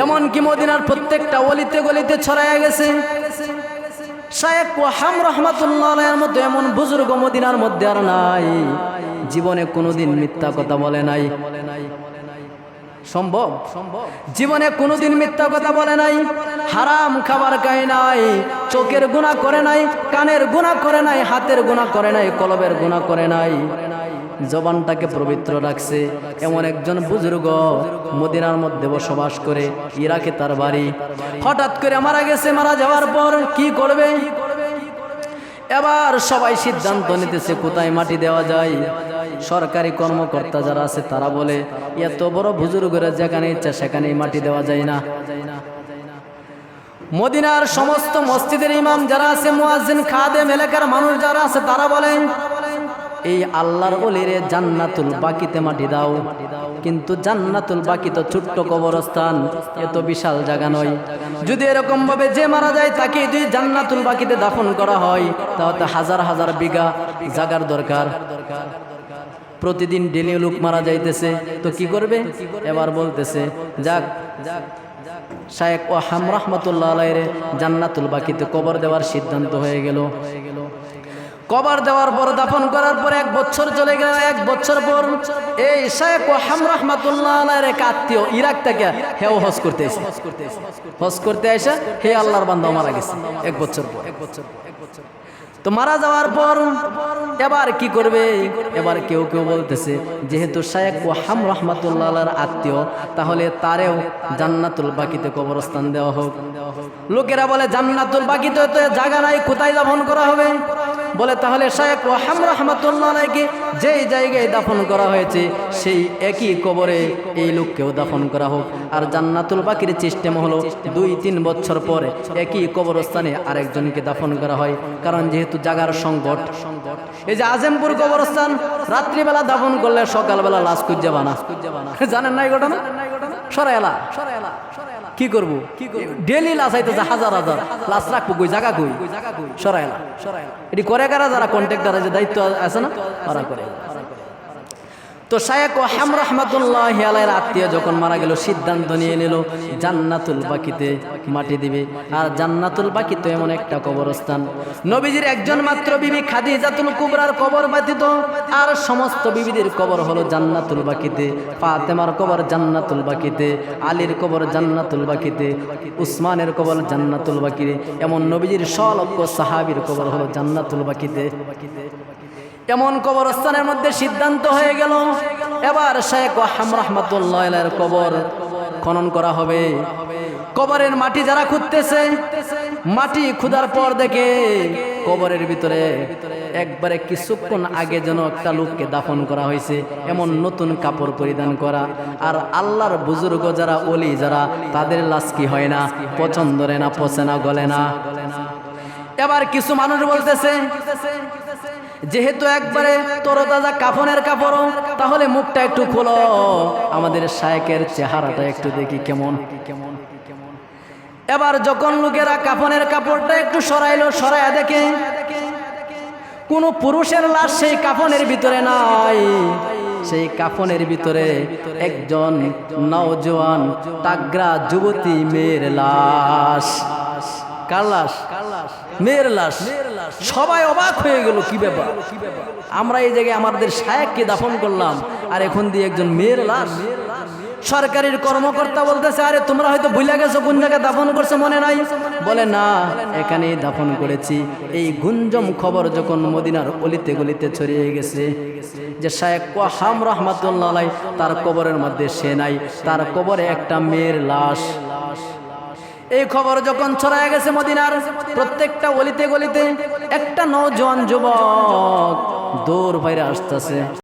এমনকি মদিনার প্রত্যেকটা অলিতে গলিতে ছড়ায়া গেছে। শায়েখ ওয়াহাম রাহমাতুল্লাহ আলাইহির মতো এমন বুজুর্গ মদিনার মধ্যে আর নাই, জীবনে কোনোদিন মিথ্যা কথা বলে নাই। সম্ভব? জীবনে কোনোদিন মিথ্যা কথা বলে নাই, হারাম খাবার খায় নাই, চোখের গুনাহ করে নাই, কানের গুনাহ করে নাই, হাতের গুনাহ করে নাই, কলবের গুনাহ করে নাই, জবানটাকে পবিত্র রাখছে। এমন একজন বুজুর্গ মদিনার মধ্যে বসবাস করে, ইরাকে তার বাড়ি। হঠাৎ করে মারা গেছে। মারা যাওয়ার পর কি করবে? এবার সবাই সিদ্ধান্ত নিতেছে কোথায় মাটি দেওয়া যায়। সরকারি কর্মকর্তা যারা আছে তারা বলে এত বড় বুজুর্গরা যেখানে ইচ্ছা সেখানেই মাটি দেওয়া যায় না। মদিনার সমস্ত মসজিদের ইমাম যারা আছে, মুয়াজ্জিন, খাদেম, এলাকার মানুষ যারা আছে তারা বলেন এই আল্লাহর ওলিরে জান্নাতুল বাকিতে মাটি দাও। কিন্তু জান্নাতুল বাকি তো ছোট্ট কবরস্থান, এত বিশাল জায়গা নয়। যদি এরকম ভাবে যে মারা যায় তাকে যদি জান্নাতুল বাকিতে দাফন করা হয় তাহলে হাজার হাজার বিঘা জায়গার দরকার। প্রতিদিন ডেলি লোক মারা যাইতেছে, তো কি করবে? এবার বলতেছে যাক শায়েখ ওয়াহাম রাহমাতুল্লাহ আলাইহির জান্নাতুল বাকিতে কবর দেওয়ার সিদ্ধান্ত হয়ে গেল। কবর দেওয়ার পর দাফন করার পর 1 বছর চলে গেল। 1 বছর পর এই শায়েখ ওয়াহাম রাহমাতুল্লাহ আলাইহির এক আত্মীয় ইরাক থেকে হেও হজ করতে এসে, হজ করতে এসে হে আল্লাহর বান্দা মারা গেছে 1 বছর পর। তো মারা যাওয়ার পর এবার কি করবে? এবার কেউ কেউ বলতেছে যেহেতু শায়েখ ওয়াহাম রাহমাতুল্লাহ আলাইহির আত্মীয়, তাহলে তারেও জান্নাতুল বাকিতে কবরস্থান দেওয়া হোক। লোকেরা বলে জান্নাতুল বাকিতে তো জায়গা নাই, কোথায় দাফন করা হবে? বলে তাহলে শায়েখ ওয়াহাম রাহমাতুল্লাহ আলাইহিকে যেই জায়গায় দাফন করা হয়েছে সেই একই কবরে এই লোককেও দাফন করা হোক। আর জান্নাতুল বাকির সিস্টেম হলো 2-3 বছর পরে একই কবরস্থানে আরেকজনকে দাফন করা হয়, কারণ যেহেতু জায়গার সংকট। এই যে আজমপুর কবরস্থান রাত্রিবেলা দাফন করলে সকালবেলা লাশ খুঁজে বানা, জানেন না এই ঘটনা? সরাইলা কি করবো? ডেলি লাশ আইতেছে, হাজার হাজার লাশ রাখবো কই? জায়গা কই? সরাইলা এটি করে কারা? যারা কন্ট্রাক্টর যে দায়িত্ব আছে না তারা করে। তো শায়েখ ওয়াহাম রাহমাতুল্লাহ আলাইহির আত্মীয় যখন মারা গেল, সিদ্ধান্ত নিয়ে নিল জান্নাতুল বাকিতে মাটি দিবে। আর জান্নাতুল বাকি তো এমন একটা কবরস্থান, নবীজির একজন মাত্র বিবি খাদিজাতুল কুবরার কবর ব্যতীত আর সমস্ত বিবিদের কবর হলো জান্নাতুল বাকিতে। ফাতেমার কবর জান্নাতুল বাকিতে, আলীর কবর জান্নাতুল বাকিতে, উসমানের কবর জান্নাতুল বাকিতে, এমন নবীজির 100 লক্ষ সাহাবীর কবর হলো জান্নাতুল বাকিতে। এমন কবরস্থানের মধ্যে সিদ্ধান্ত হয়ে গেল এবার শায়েখ ওয়াহাম রাহমাতুল্লাহ আলাইহির কবর খনন করা হবে। কবরের মাটি যারা খুঁড়তেছে, মাটি খোদার পর দেখে কবরের ভিতরে একবারে কিছুক্ষণ আগে যেন একটা লোককে দাফন করা হয়েছে, এমন নতুন কাপড় পরিধান করা। আর আল্লাহর বুজুর্গ যারা, ওলি যারা, তাদের লাশ কি হয় না, পছন্দ ধরে না, পচে না, গলে না। এবার কিছু মানুষ বলতেছে যেহেতু একবারে তরতাজা কাফনের কাপড়, তাহলে মুখটা একটু খোলো, আমাদের শায়েখের চেহারাটা একটু দেখি কেমন। এবার যখন লোকেরা কাফনের কাপড়টা একটু সরাইলো, সরাইয়া দেখে কোন পুরুষের লাশ সেই কাফনের ভিতরে নাই। সেই কাফনের ভিতরে একজন নওজোয়ান তাগড়া যুবতী মেয়ের লাশ। কার লাশ? মেয়ের লাশ। সবাই অবাক হয়ে গেল, কি ব্যাপার? আমরা এই জায়গায় আমাদের শায়েখকে দাফন করলাম, আর এখন দিয়ে একজন মেয়ের লাশ। সরকারি কর্মকর্তা বলতেছে আরে তোমরা হয়তো ভুলে গেছো কোন জায়গায় দাফন করছে, মনে নাই? বলে না, এখানেই দাফন করেছি। এই গুঞ্জম খবর যখন মদিনার অলিতে গলিতে ছড়িয়ে গেছে যে শায়েখ ওয়াহাম রাহমাতুল্লাহ আলাইহি তার কবরের মধ্যে সে নাই, তার কবরে একটা মেয়ের লাশ। এই খবর যখন ছড়ায় গেছে মদিনার প্রত্যেকটা অলিতে গলিতে, একটা নওজোয়ান যুবক দৌড় বাইরে আসতেছে।